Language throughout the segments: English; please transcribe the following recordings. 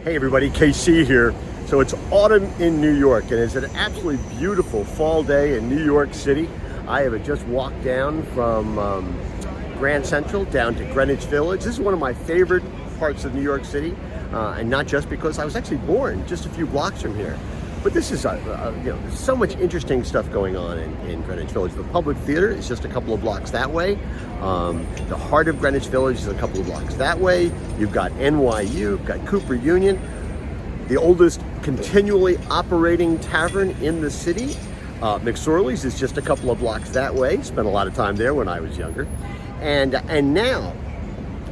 Hey everybody, KC here. So it's autumn in New York and it's an absolutely beautiful fall day in New York City. I have just walked down from Grand Central down to Greenwich Village. This is one of my favorite parts of New York City, and not just because I was actually born just a few blocks from here. But this is, there's so much interesting stuff going on in Greenwich Village. The Public Theater is just a couple of blocks that way. The heart of Greenwich Village is a couple of blocks that way. You've got NYU, you've got Cooper Union, the oldest continually operating tavern in the city. McSorley's is just a couple of blocks that way. Spent a lot of time there when I was younger. And now,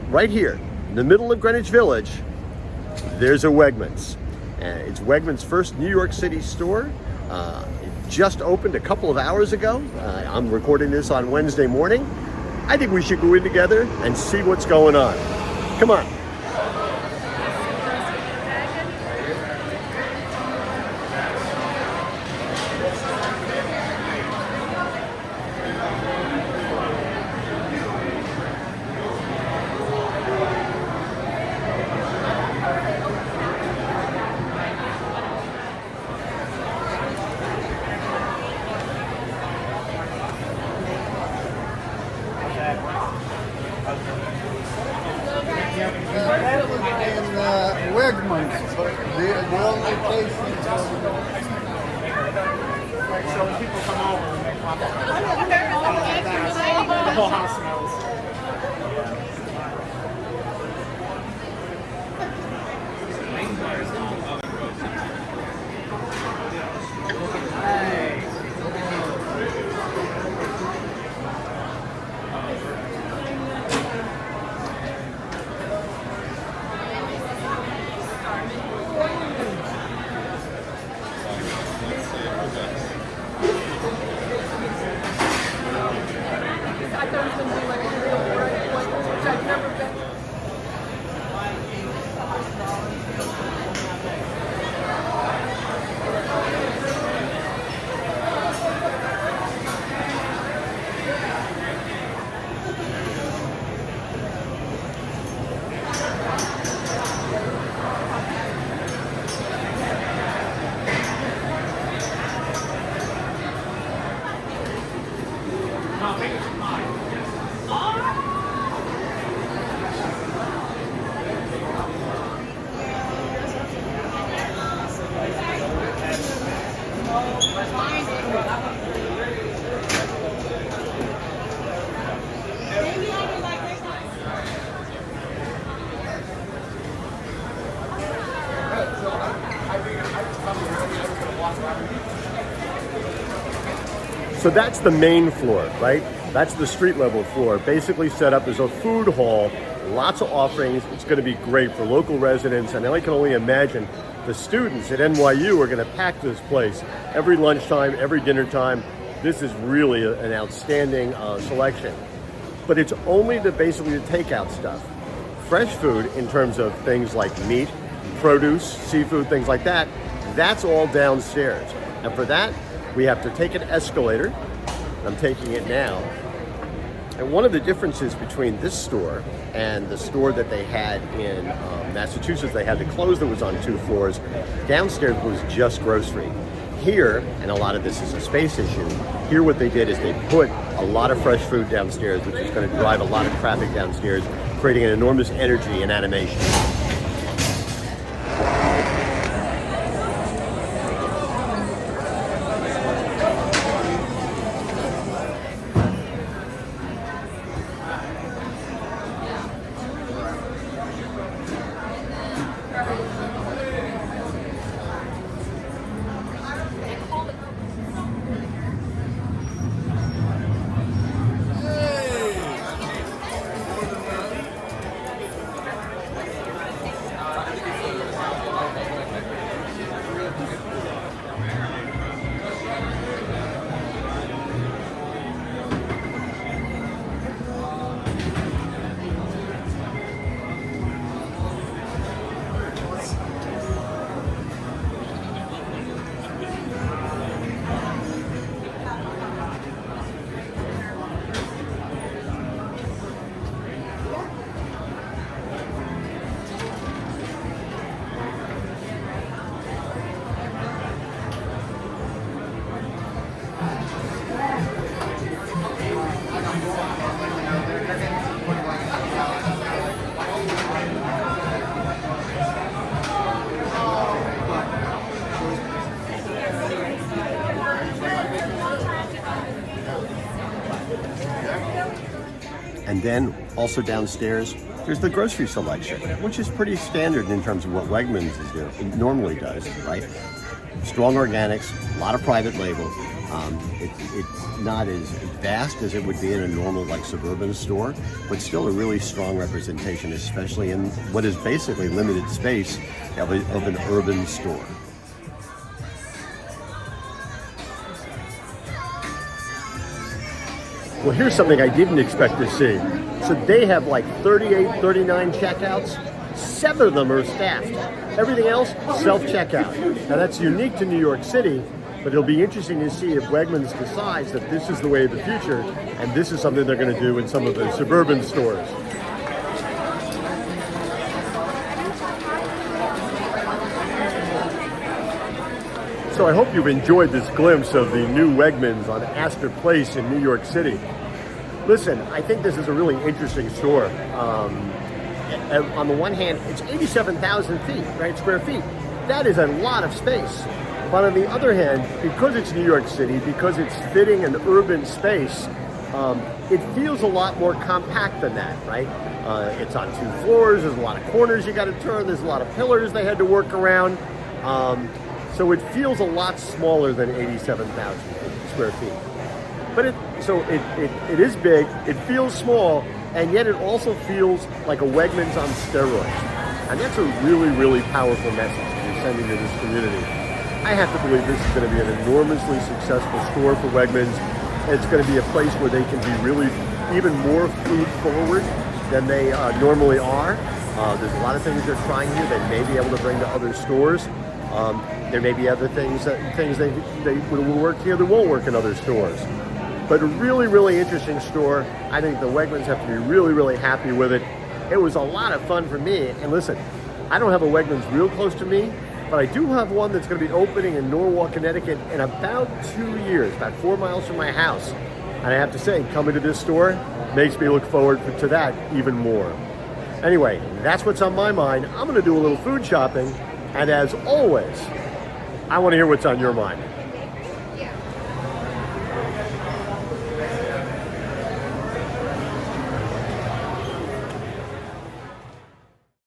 right here, in the middle of Greenwich Village, there's a Wegmans. It's Wegmans' first New York City store. It just opened a couple of hours ago. I'm recording this on Wednesday morning. I think we should go in together and see what's going on. Come on. Wegmans, but the only place So when people come over and they pop up, the whole house smells. So that's the main floor, right? That's the street level floor, basically set up as a food hall, lots of offerings. It's going to be great for local residents, and I can only imagine the students at NYU are going to pack this place every lunchtime, every dinner time. This is really an outstanding selection. But it's only basically the takeout stuff. Fresh food in terms of things like meat, produce, seafood, things like that, that's all downstairs. And for that, we have to take an escalator. I'm taking it now. And one of the differences between this store and the store that they had in Massachusetts, they had to close, that was on 2 floors. Downstairs was just grocery. Here, and a lot of this is a space issue, here what they did is they put a lot of fresh food downstairs, which is going to drive a lot of traffic downstairs, creating an enormous energy and animation. then also downstairs, there's the grocery selection, which is pretty standard in terms of what Wegmans it normally does, right? Strong organics, a lot of private label. It's not as vast as it would be in a normal like suburban store, but still a really strong representation, especially in what is basically limited space of an urban store. Well, here's something I didn't expect to see. So they have like 38, 39 checkouts. 7 of them are staffed. Everything else, self-checkout. Now that's unique to New York City, but it'll be interesting to see if Wegmans decides that this is the way of the future, and this is something they're going to do in some of the suburban stores. So I hope you've enjoyed this glimpse of the new Wegmans on Astor Place in New York City. Listen, I think this is a really interesting store. On the one hand, it's 87,000 feet, right, square feet. That is a lot of space. But on the other hand, because it's New York City, because it's fitting an urban space, it feels a lot more compact than that, right? It's on 2 floors, there's a lot of corners you got to turn, there's a lot of pillars they had to work around. So it feels a lot smaller than 87,000 square feet. But it is big, it feels small, and yet it also feels like a Wegmans on steroids. And that's a really, really powerful message you're sending to this community. I have to believe this is going to be an enormously successful store for Wegmans. It's going to be a place where they can be really even more food forward than they normally are. There's a lot of things they're trying here they may be able to bring to other stores. There may be other things they will work here that won't work in other stores. But a really, really interesting store. I think the Wegmans have to be really, really happy with it. It was a lot of fun for me. And listen, I don't have a Wegmans real close to me, but I do have one that's going to be opening in Norwalk, Connecticut in about 2 years, about 4 miles from my house. And I have to say, coming to this store makes me look forward to that even more. Anyway, that's what's on my mind. I'm going to do a little food shopping. And as always, I want to hear what's on your mind.